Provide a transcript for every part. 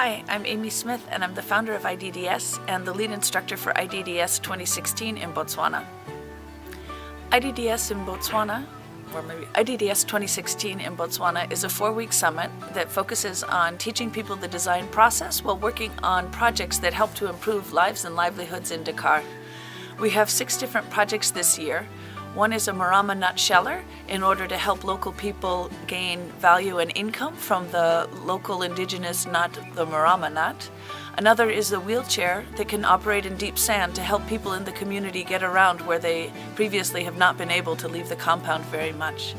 Hi, I'm Amy Smith and I'm the founder of IDDS and the lead instructor for IDDS 2016 in Botswana. IDDS in Botswana, or maybe IDDS 2016 in Botswana, is a 4-week summit that focuses on teaching people the design process while working on projects that help to improve lives and livelihoods in Dakar. We have 6 different projects this year. One is a marama nut sheller in order to help local people gain value and income from the local indigenous nut, the marama nut. Another is a wheelchair that can operate in deep sand to help people in the community get around where they previously have not been able to leave the compound very much.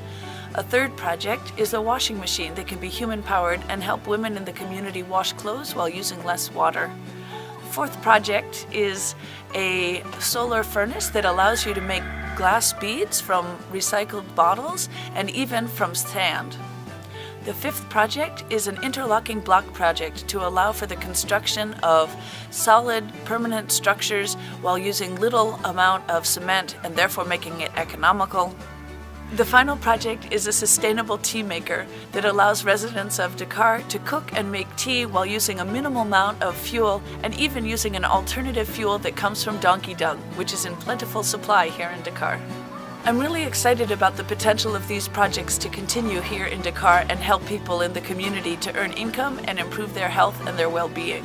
A third project is a washing machine that can be human-powered and help women in the community wash clothes while using less water. The fourth project is a solar furnace that allows you to make glass beads from recycled bottles and even from sand. The fifth project is an interlocking block project to allow for the construction of solid, permanent structures while using little amount of cement and therefore making it economical. The final project is a sustainable tea maker that allows residents of Dakar to cook and make tea while using a minimal amount of fuel and even using an alternative fuel that comes from donkey dung, which is in plentiful supply here in Dakar. I'm really excited about the potential of these projects to continue here in Dakar and help people in the community to earn income and improve their health and their well-being.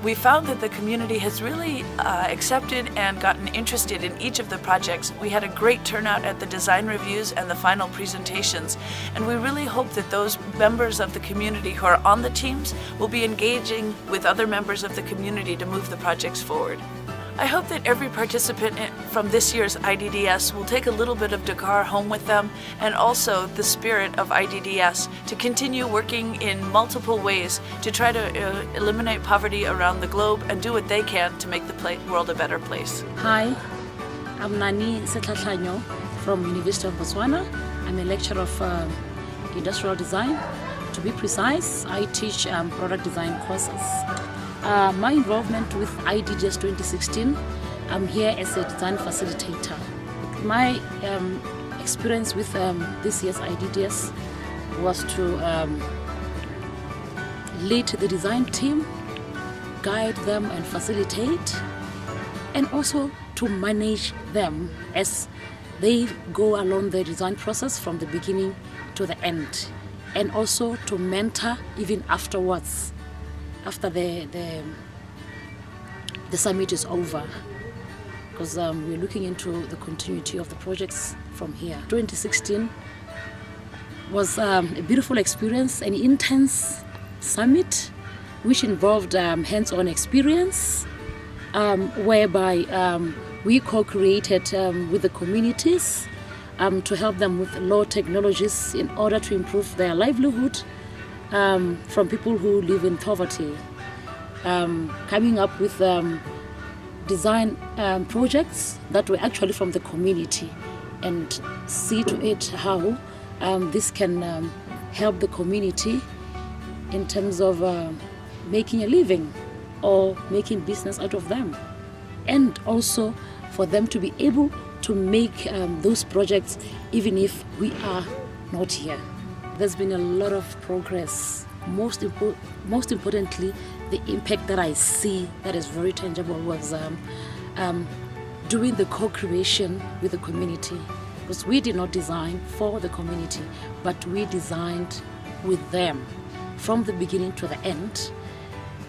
We found that the community has really accepted and gotten interested in each of the projects. We had a great turnout at the design reviews and the final presentations, and we really hope that those members of the community who are on the teams will be engaging with other members of the community to move the projects forward. I hope that every participant from this year's IDDS will take a little bit of Dakar home with them, and also the spirit of IDDS to continue working in multiple ways to try to eliminate poverty around the globe and do what they can to make the world a better place. Hi, I'm Nani Setlatlanyo from University of Botswana. I'm a lecturer of industrial design. To be precise, I teach product design courses. My involvement with IDDS 2016, I'm here as a design facilitator. My experience with this year's IDDS was to lead the design team, guide them and facilitate, and also to manage them as they go along the design process from the beginning to the end, and also to mentor even afterwards, after the summit is over, because we're looking into the continuity of the projects from here. 2016 was a beautiful experience, an intense summit which involved hands-on experience, whereby we co-created with the communities to help them with low technologies in order to improve their livelihood from people who live in poverty, coming up with design projects that were actually from the community, and see to it how this can help the community in terms of making a living or making business out of them, and also for them to be able to make those projects even if we are not here. There's been a lot of progress. Most importantly, the impact that I see that is very tangible was doing the co-creation with the community, because we did not design for the community, but we designed with them from the beginning to the end.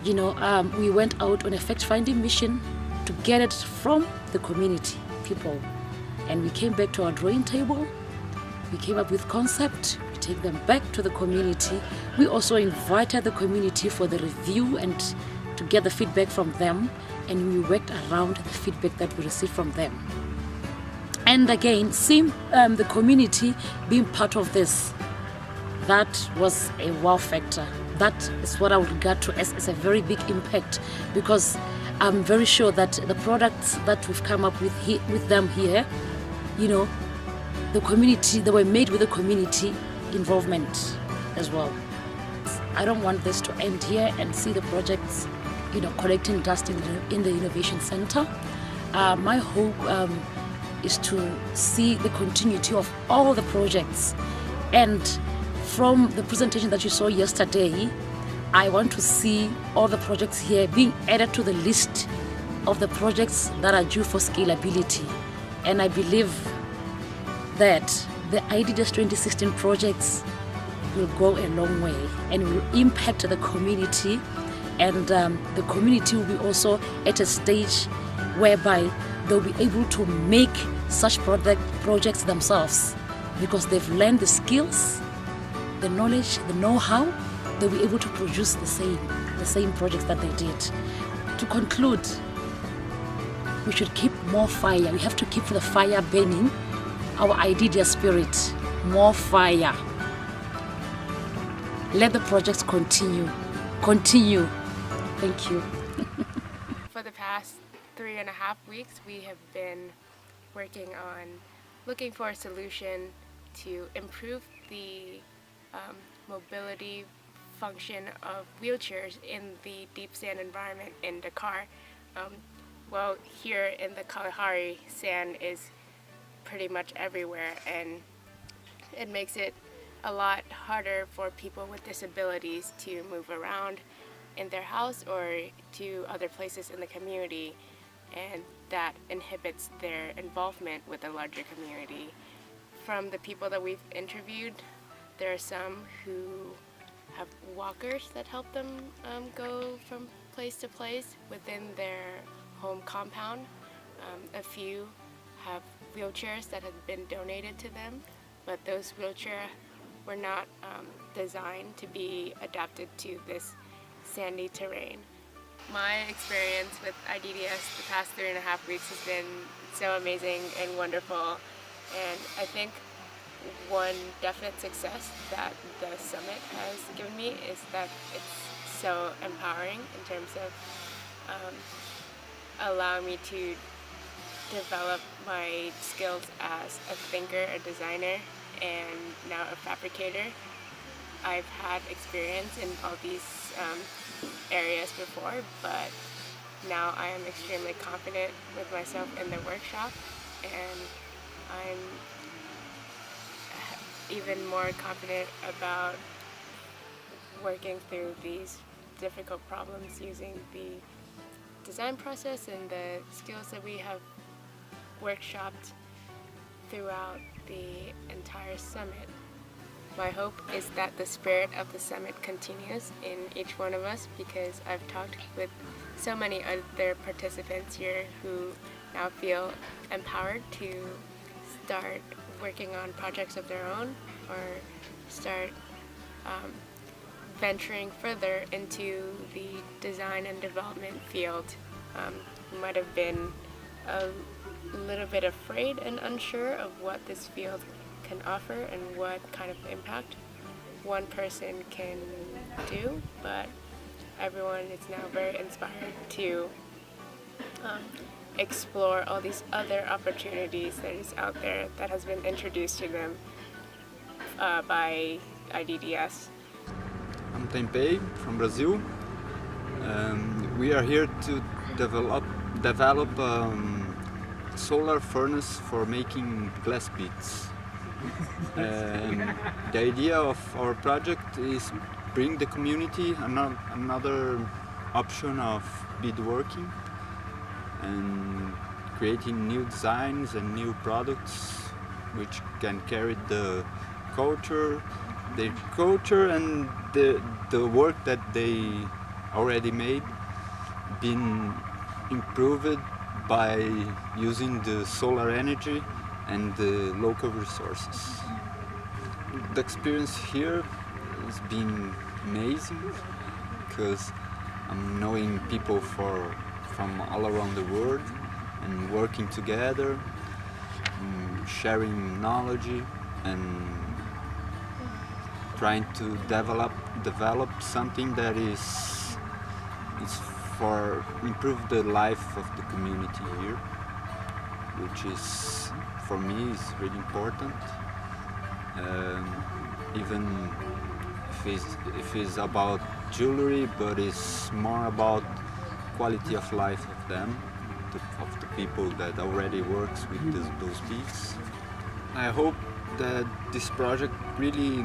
You know, we went out on a fact-finding mission to get it from the community people, and we came back to our drawing table. We came up with concept. Take them back to the community. We also invited the community for the review and to get the feedback from them, and we worked around the feedback that we received from them. And again, seeing the community being part of this, that was a wow factor. That is what I would regard to as a very big impact, because I'm very sure that the products that we've come up with them here, you know, the community, they were made with the community involvement as well. I don't want this to end here and see the projects, you know, collecting dust in the Innovation Center. My hope is to see the continuity of all the projects. And from the presentation that you saw yesterday, I want to see all the projects here being added to the list of the projects that are due for scalability. And I believe that the IDDS 2016 projects will go a long way and will impact the community, and the community will be also at a stage whereby they'll be able to make such projects themselves, because they've learned the skills, the knowledge, the know-how. They'll be able to produce the same projects that they did. To conclude, we should keep more fire. We have to keep the fire burning, our IDDS spirit, more fire. Let the projects continue. Thank you. For the past 3.5 weeks, we have been working on looking for a solution to improve the mobility function of wheelchairs in the deep sand environment in Dakar. Well, here in the Kalahari, sand is pretty much everywhere, and it makes it a lot harder for people with disabilities to move around in their house or to other places in the community, and that inhibits their involvement with the larger community. From the people that we've interviewed, there are some who have walkers that help them go from place to place within their home compound. A few have wheelchairs that have been donated to them, but those wheelchairs were not designed to be adapted to this sandy terrain. My experience with IDDS the past 3.5 weeks has been so amazing and wonderful, and I think one definite success that the summit has given me is that it's so empowering in terms of allowing me to develop my skills as a thinker, a designer, and now a fabricator. I've had experience in all these areas before, but now I am extremely confident with myself in the workshop, and I'm even more confident about working through these difficult problems using the design process and the skills that we have workshopped throughout the entire summit. My hope is that the spirit of the summit continues in each one of us, because I've talked with so many other participants here who now feel empowered to start working on projects of their own or start venturing further into the design and development field. Who might have been a little bit afraid and unsure of what this field can offer and what kind of impact one person can do, but everyone is now very inspired to explore all these other opportunities that is out there that has been introduced to them by IDDS. I'm Tempei from Brazil. We are here to develop solar furnace for making glass beads. The idea of our project is bring the community another option of beadworking and creating new designs and new products which can carry the culture and the work that they already made, been improved by using the solar energy and the local resources. The experience here has been amazing because I'm knowing people from all around the world and working together, sharing knowledge and trying to develop something that is for improve the life of the community here, which is for me is really important. Even if it's about jewelry, but it's more about quality of life of them, of the people that already works with those beads. I hope that this project really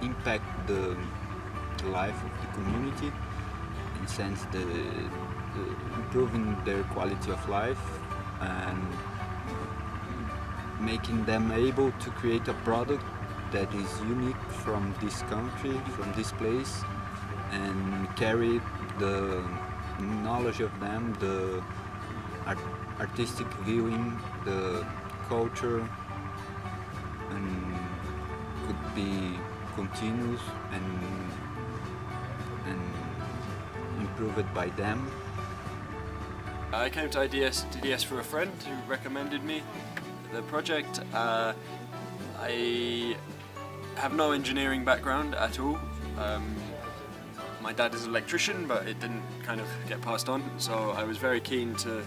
impact the the life of the community, in the sense improving their quality of life and making them able to create a product that is unique from this country, from this place, and carry the knowledge of them, the artistic viewing, the culture, and could be continuous and improved by them. I came to IDDS for a friend who recommended me the project. I have no engineering background at all. My dad is an electrician, but it didn't kind of get passed on, so I was very keen to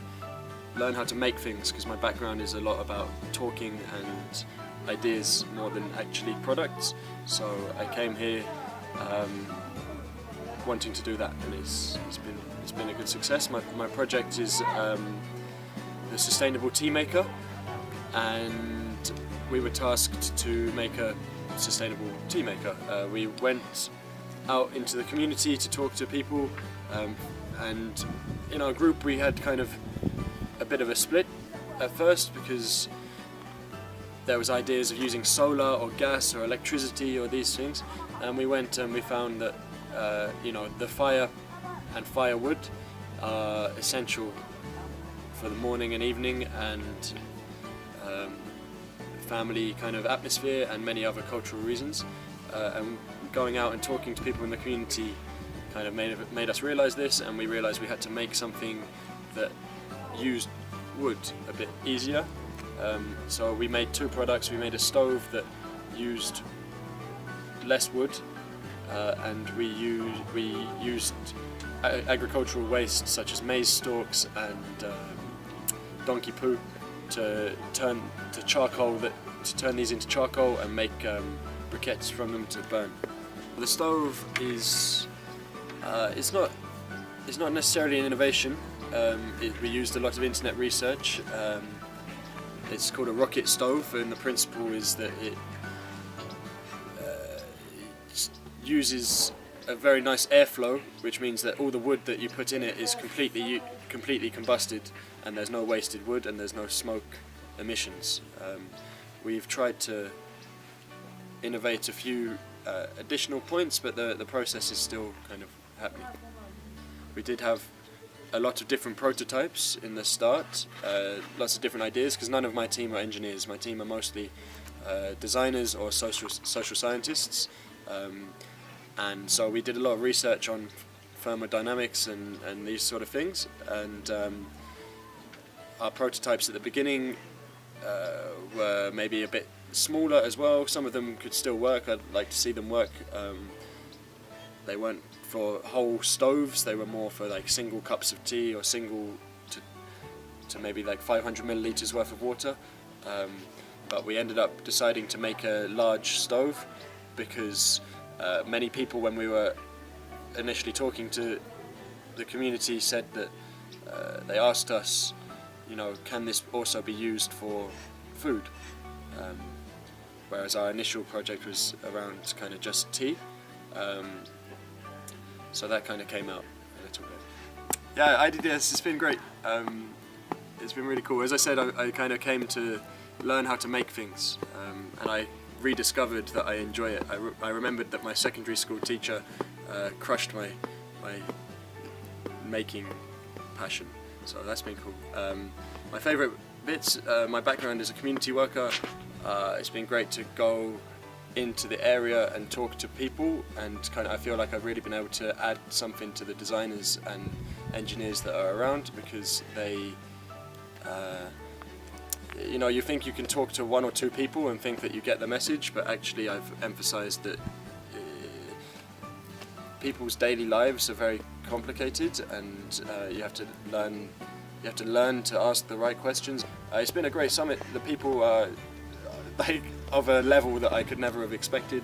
learn how to make things, because my background is a lot about talking and ideas more than actually products. So I came here wanting to do that, and it's been a good success. My project is the Sustainable Tea Maker, and we were tasked to make a sustainable tea maker. We went out into the community to talk to people, and in our group we had kind of a bit of a split at first, because there was ideas of using solar or gas or electricity or these things, and we went and we found that the fire and firewood are essential for the morning and evening, and family kind of atmosphere, and many other cultural reasons. And going out and talking to people in the community kind of made us realize this, and we realized we had to make something that used wood a bit easier. So we made two products. We made a stove that used less wood, and we used agricultural waste such as maize stalks and donkey poo to turn these into charcoal and make briquettes from them to burn. The stove is it's not necessarily an innovation. We used a lot of internet research. It's called a rocket stove, and the principle is that it uses a very nice airflow, which means that all the wood that you put in it is completely combusted, and there's no wasted wood and there's no smoke emissions. We've tried to innovate a few additional points, but the process is still kind of happening. We did have a lot of different prototypes in the start, lots of different ideas, because none of my team are engineers. My team are mostly designers or social scientists, and so we did a lot of research on thermodynamics and these sort of things, and our prototypes at the beginning were maybe a bit smaller as well. Some of them could still work. I'd like to see them work. They weren't for whole stoves, they were more for like single cups of tea, or single to maybe like 500 milliliters worth of water. But we ended up deciding to make a large stove, because many people, when we were initially talking to the community, said that they asked us, can this also be used for food? Whereas our initial project was around kind of just tea. So that kind of came out a little bit. Yeah, IDDS, it's been great. It's been really cool. As I said, I kind of came to learn how to make things, and I rediscovered that I enjoy it. I remembered that my secondary school teacher crushed my making passion, so that's been cool. My favourite bits, my background as a community worker, it's been great to go into the area and talk to people, and I feel like I've really been able to add something to the designers and engineers that are around, because they you think you can talk to one or two people and think that you get the message, but actually I've emphasized that people's daily lives are very complicated, and you have to learn to ask the right questions. It's been a great summit. The people are like of a level that I could never have expected.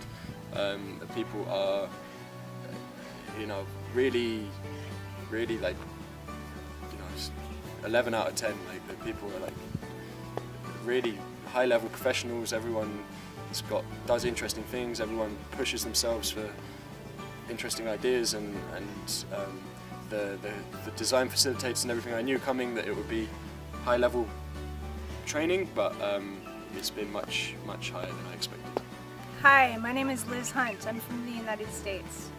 The people are really like 11 out of 10. Like, the people are like really high level professionals. Everyone does interesting things. Everyone pushes themselves interesting ideas and the design facilitators and everything. I knew coming that it would be high level training, but it's been much higher than I expected. Hi, my name is Liz Hunt. I'm from the United States.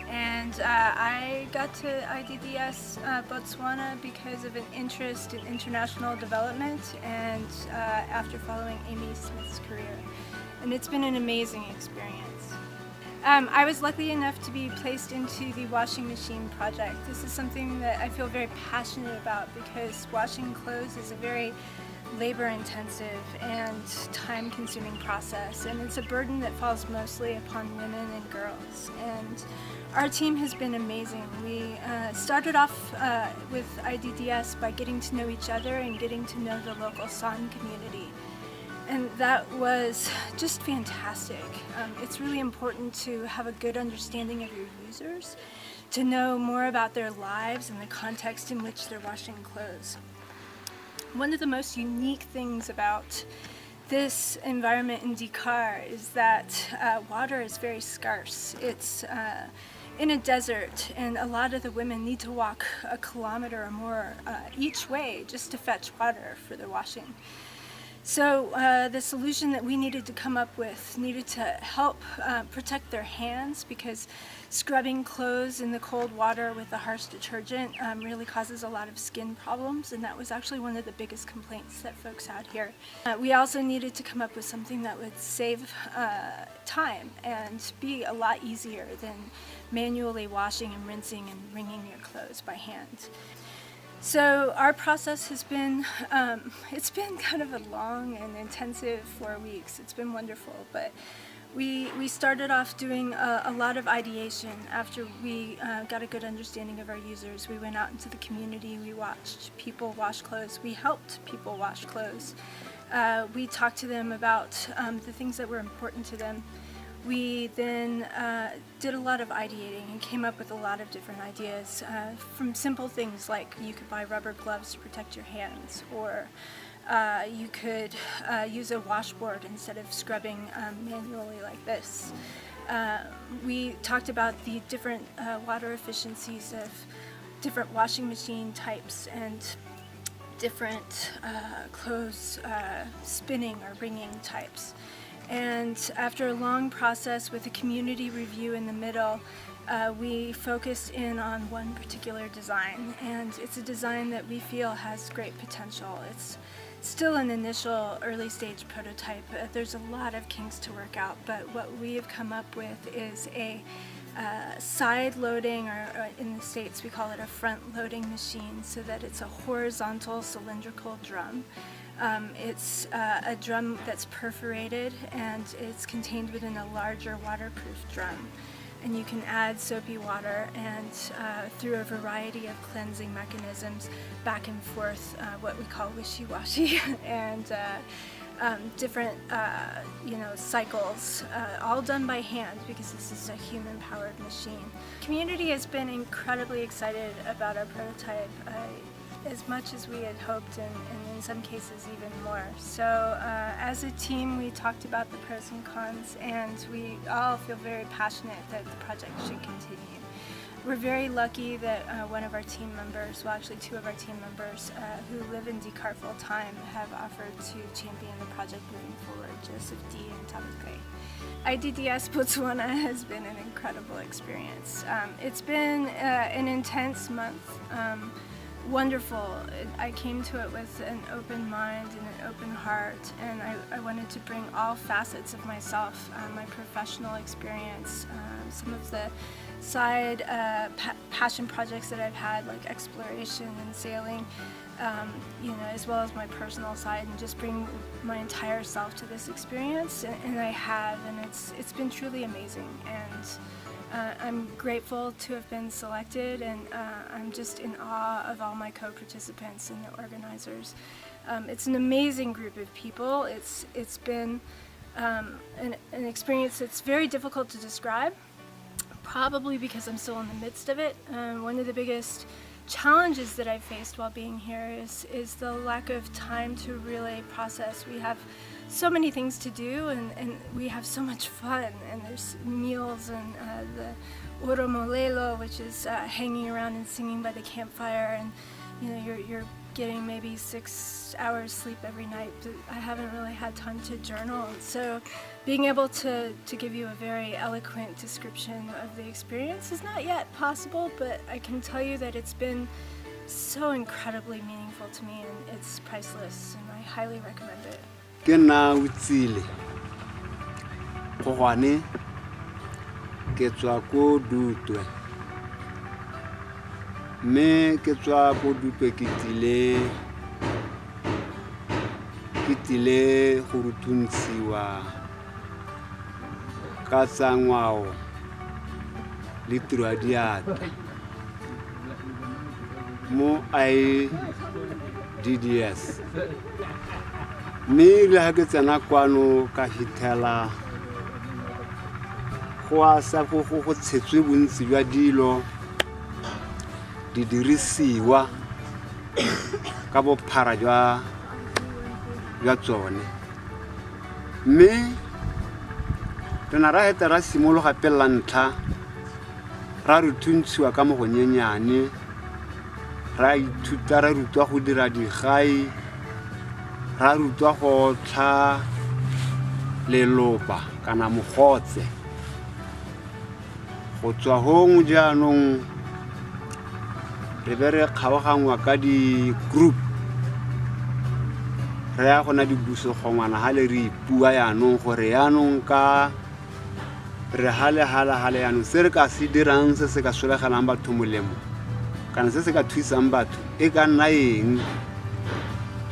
And I got to IDDS Botswana because of an interest in international development and after following Amy Smith's career. And it's been an amazing experience. I was lucky enough to be placed into the washing machine project. This is something that I feel very passionate about because washing clothes is a very labor-intensive and time-consuming process, and it's a burden that falls mostly upon women and girls. And our team has been amazing. We started off with IDDS by getting to know each other and getting to know the local San community. And that was just fantastic. It's really important to have a good understanding of your users, to know more about their lives and the context in which they're washing clothes. One of the most unique things about this environment in Dakar is that water is very scarce. It's in a desert, and a lot of the women need to walk a kilometer or more each way just to fetch water for their washing. So the solution that we needed to come up with needed to help protect their hands, because scrubbing clothes in the cold water with a harsh detergent really causes a lot of skin problems, and that was actually one of the biggest complaints that folks had here. We also needed to come up with something that would save time and be a lot easier than manually washing and rinsing and wringing your clothes by hand. So our process has been, it's been kind of a long and intensive 4 weeks. It's been wonderful, but we started off doing a lot of ideation after we got a good understanding of our users. We went out into the community, we watched people wash clothes, we helped people wash clothes. We talked to them about the things that were important to them. We then did a lot of ideating and came up with a lot of different ideas, from simple things like you could buy rubber gloves to protect your hands, or you could use a washboard instead of scrubbing manually like this. We talked about the different water efficiencies of different washing machine types and different clothes spinning or wringing types. And after a long process with a community review in the middle, we focused in on one particular design, and it's a design that we feel has great potential. It's still an initial early stage prototype. There's a lot of kinks to work out, but what we have come up with is a side loading, or in the States we call it a front loading machine, so that it's a horizontal cylindrical drum. It's a drum that's perforated, and it's contained within a larger waterproof drum. And you can add soapy water and through a variety of cleansing mechanisms back and forth, what we call wishy-washy, and different cycles, all done by hand, because this is a human-powered machine. The community has been incredibly excited about our prototype, as much as we had hoped, and in some cases even more. So as a team, we talked about the pros and cons, and we all feel very passionate that the project should continue. We're very lucky that one of our team members, well actually two of our team members who live in Dakar full time, have offered to champion the project moving forward, Joseph D. and Thomas Gray. IDDS Botswana has been an incredible experience. It's been an intense month. Wonderful. I came to it with an open mind and an open heart, and I wanted to bring all facets of myself, my professional experience, some of the side passion projects that I've had, like exploration and sailing, as well as my personal side, and just bring my entire self to this experience, and I have, and it's been truly amazing. And I'm grateful to have been selected, and I'm just in awe of all my co-participants and the organizers. It's an amazing group of people. It's been an experience that's very difficult to describe, probably because I'm still in the midst of it. One of the biggest challenges that I've faced while being here is the lack of time to really process. We have so many things to do, and we have so much fun, and there's meals and the oromolelo, which is hanging around and singing by the campfire, and you're getting maybe 6 hours sleep every night, but I haven't really had time to journal. So being able to give you a very eloquent description of the experience is not yet possible, but I can tell you that it's been so incredibly meaningful to me, and it's priceless, and I highly recommend it. Ke na utsile go gwane ke tswa ko Dutwe, me ke tswa ko Dutwe ke tile go rutuntsiwa ka tsa ngwao le tiro ya diatla mo IDDS. Me le ha ke tsena kwano ka hitela go a sa go tshetswe bontsi jwa dilo di dirisiwa ka bophara jwa tsone, mme re na ra heta ra simologa pela ntlha ra rutuntshiwa ka mo go nyenyane, ra ithuta ra rutwa go dira digai, ra rutwa go tlha lelopa kana mogotse. Go tswa hong jaanong re be re kgaogangwa ka di-group, re ya gona dibusogongwana ga le re ipua yaanong gore yaanong ka re hale yaanong se re ka se dirang se se ka solegelang batho molemo kana se se ka thusang batho e ka nna eng.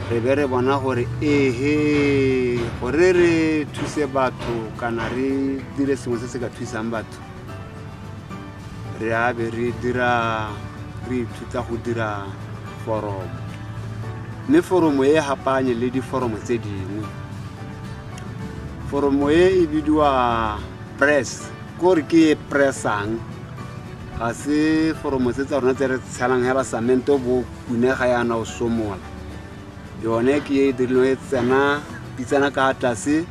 Re be re bona gore ehe gore re thuse batho kana re dire sengwe se se ka thusang batho, re a be re ithuta go dira foromo, mme foromo e hapanye le diforomo tse dingwe. Foromo e bidiwa press, gore ke e pressang, ga se foromo tse tsa rona tse re tshelang hela samento bo kunega yana o somola. Yone ke e dirilo e tsena pitsana ka tlase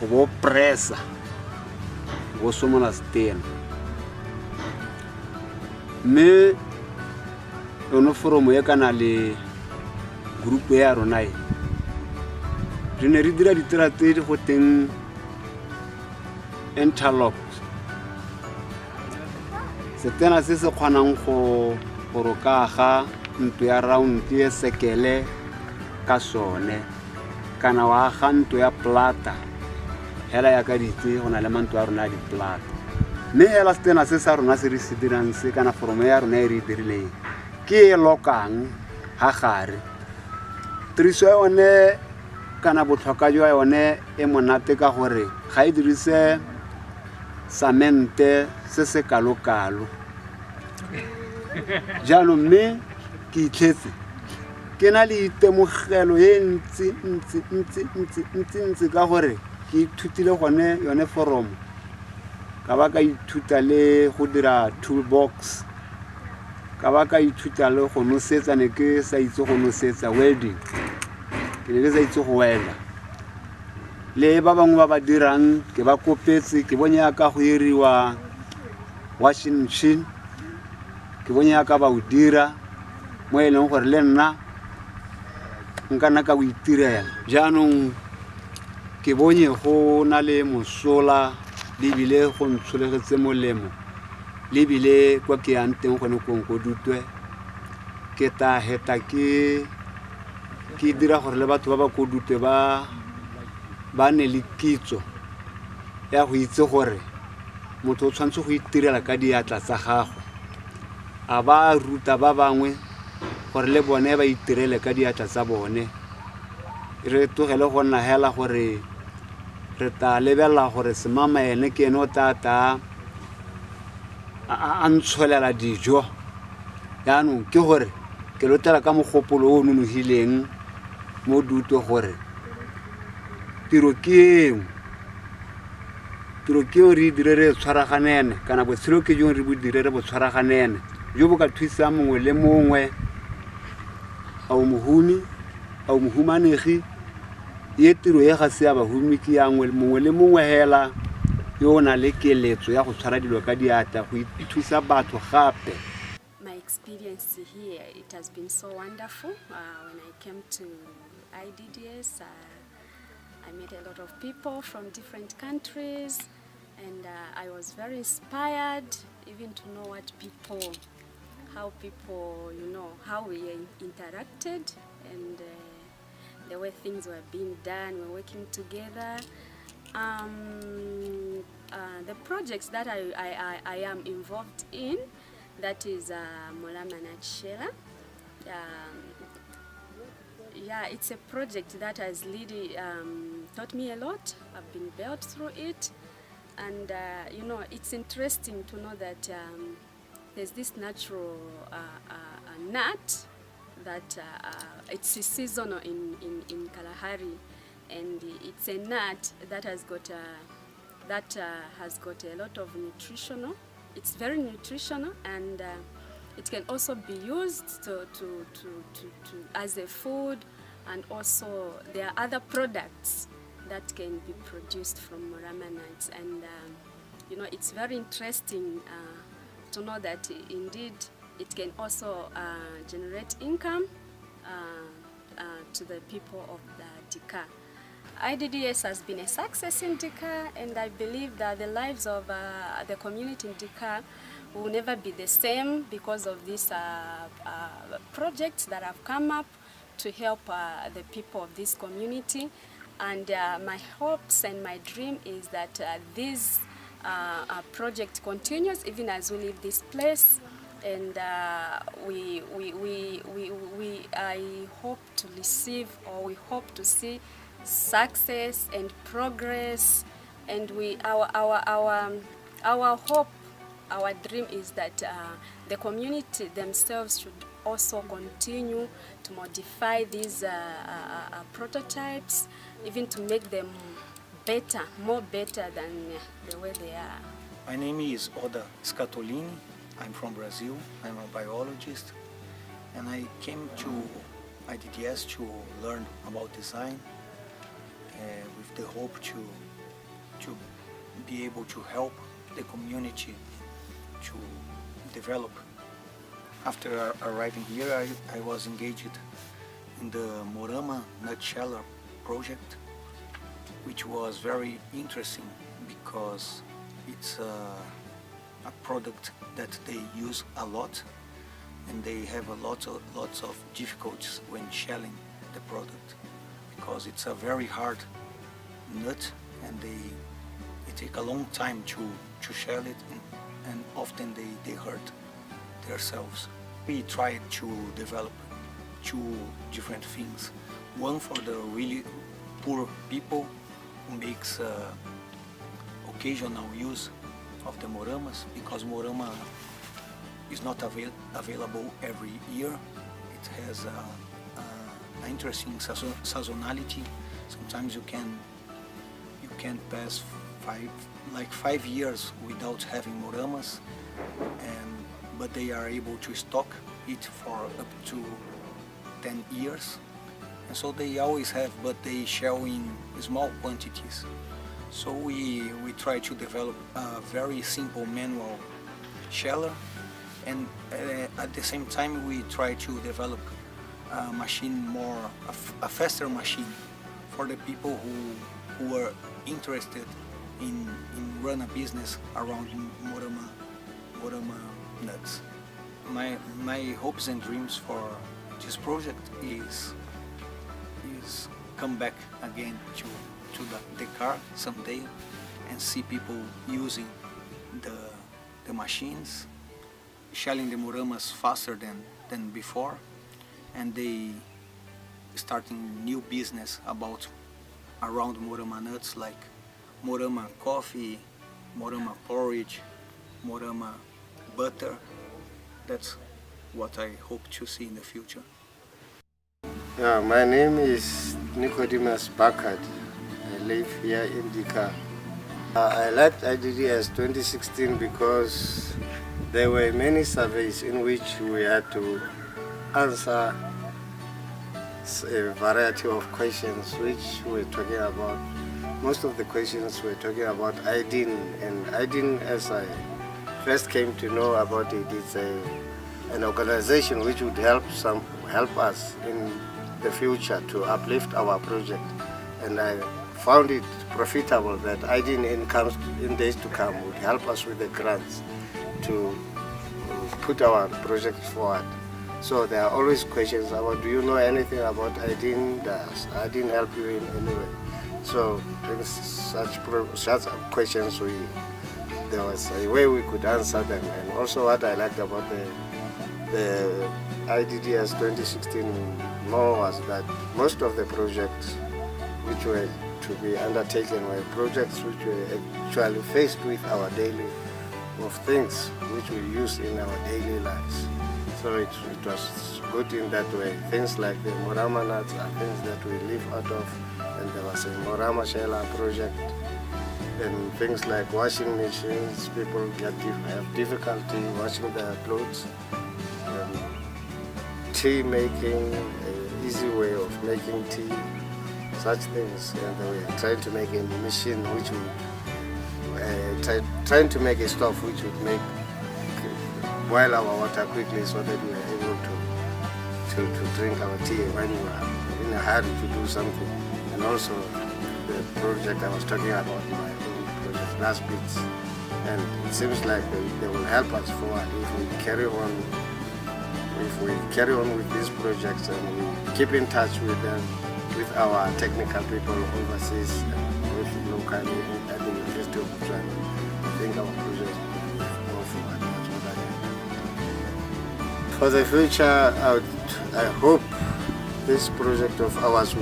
go bo pressa go somola stena, mme yone foromo e kana le group ya rona e re ne re dira ditira tse di go teng interlock, setena se se kgonang go rokaga ntlo ya round e sekele ka sone, kana wa ga ntlo ya plata hela ya ka ditse go na le mantlo ya rona di plata. Mme hela setena se sa rona se re se dirang se kana foromo ya rona e re dirileng ke e lokang ha gare tiriso yone kana botlhokwa jwa yone e monate ka gore ga e dirise samente se se kalokalo. Jaanong mme ke itlhetse ke na le itemogelo e ntsi ka gore ke ithutile gone yone foromo, ka ba ka ithuta le go dira toolbox, ka ba ka ithuta le go nosetsa, ne ke sa itse go nosetsa welding, ke ne ke sa itse go welda. Le ba bangwe ba ba dirang ke ba kopetse, ke bone yaka go iriwa washing machine, ke bone yaka ba o dira mo e leng gore le nna nka nna ka o itirela. Jaanong ke bone go na le mosola le bile go ntsholegetse molemo, le bile kwa ke yang teng gone ko Dutwe ke ta heta ke dira gore le batho ba ba ko Dutwe ba ne le kitso ya go itse gore motho o tshwantse go itirela ka diatla tsa gagwe, a ba ruta ba bangwe gore le bone ba itirele ka diatla tsa bone. Re tlogele go nna hela gore re ta lebella gore semama ene ke ene o tata a ntsholela dijo. Yaanong ke gore ke lotela ka mogopolo o nonogileng mo Dutwe gore tiro ke re dire re tshwaraganene kana botshelo ke jong re bo dire re bo tshwaraganene jo bo ka thusa mongwe le mongwe a o mohumi a o mohumanegi ye tiro ye ga se ya bahumi ke ya mongwe le mongwe hela yo na le keletso ya go tshwara dilo ka diata go ithusa batho gape. My experience here, it has been so wonderful. When I came to IDDS, I met a lot of people from different countries, and I was very inspired even to know how people, how we interacted, and the way things were being done, we're working together. The projects that I am involved in, that is Molama Natshela. Yeah, it's a project that has really taught me a lot. I've been built through it, and it's interesting to know that there's this natural nut that it's seasonal in Kalahari, and it's a nut that has got a lot of nutritional. It's very nutritional, and it can also be used to as a food, and also there are other products that can be produced from Morama nuts, and it's very interesting to know that indeed it can also generate income to the people of the Dika. IDDS has been a success in Dika, and I believe that the lives of the community in Dika will never be the same because of these projects that have come up to help the people of this community. And my hopes and my dream is that this project continues even as we leave this place, and I hope to receive, or we hope to see success and progress, and our hope, our dream is that the community themselves should also continue to modify these prototypes, even to make them better, more better than the way they are. My name is Oda Scatolini. I'm from Brazil. I'm a biologist, and I came to IDDS to learn about design with the hope to be able to help the community to develop. After arriving here, I was engaged in the Morama Natshela project, which was very interesting because it's a product that they use a lot, and they have lots of difficulties when shelling the product because it's a very hard nut, and it take a long time to shell it, and often they hurt themselves. We tried to develop two different things. One for the really poor people who makes occasional use of the moramas, because morama is not available every year. It has an interesting seasonality. Sometimes you can pass 5 years without having moramas, but they are able to stock it for up to 10 years. And so they always have, but they shell in small quantities. So we try to develop a very simple manual sheller, and at the same time we try to develop a machine, a faster machine for the people who are interested in run a business around morama nuts. My hopes and dreams for this project is come back again to the car someday and see people using the machines, shelling the moramas faster than before, and they starting new business around morama nuts, like morama coffee, morama porridge, morama butter. That's what I hope to see in the future. Yeah, my name is Nicodemus Bakad. I live here in Dika. I liked IDDS 2016 because there were many surveys in which we had to answer a variety of questions which we're talking about. Most of the questions were talking about IDDS, and IDDS, as I first came to know about it, it's an organization which would help us in the future to uplift our project. And I found it profitable that IDDS in days to come would help us with the grants to put our project forward. So there are always questions about, do you know anything about IDDS? Does IDDS help you in any way? So in such questions, there was a way we could answer them. And also what I liked about the IDDS 2016 more was that most of the projects which were to be undertaken were projects which were actually faced with our daily of things which we use in our daily lives. So it was good in that way. Things like the Morama nuts are things that we live out of, and there was a Morama Shella project, and things like washing machines, people have difficulty washing their clothes, tea making, an easy way of making tea, such things, and we are trying to make a machine which would trying to make a stove which would make boil our water quickly so that we are able to drink our tea when we are in a hurry to do something. And also the project I was talking about, my own project, glass beads, and it seems like they will help us forward if we carry on. If we carry on with these projects and we keep in touch with them, with our technical people overseas, and with locally at the University of Botswana, I think our project will go forward. That's what I think. For the future, I hope this project of ours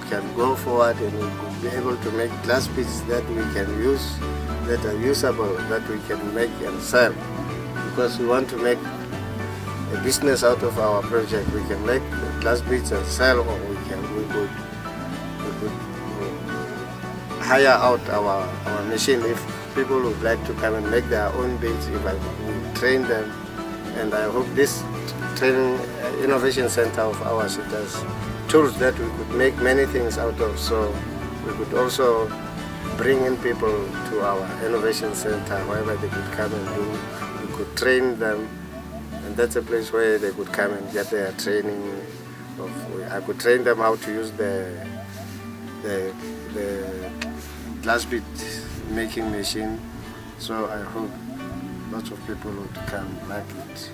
can go forward, and we could be able to make glass beads that we can use, that are usable, that we can make and sell, because we want to make a business out of our project. We can make glass beads and sell, or we could hire out our machine. If people would like to come and make their own beads, if I would train them, and I hope this training innovation center of ours, it has tools that we could make many things out of, so we could also bring in people to our innovation center wherever they could come and do. We could train them, and that's a place where they could come and get their training. I could train them how to use the glass bead making machine. So I hope lots of people would come like it.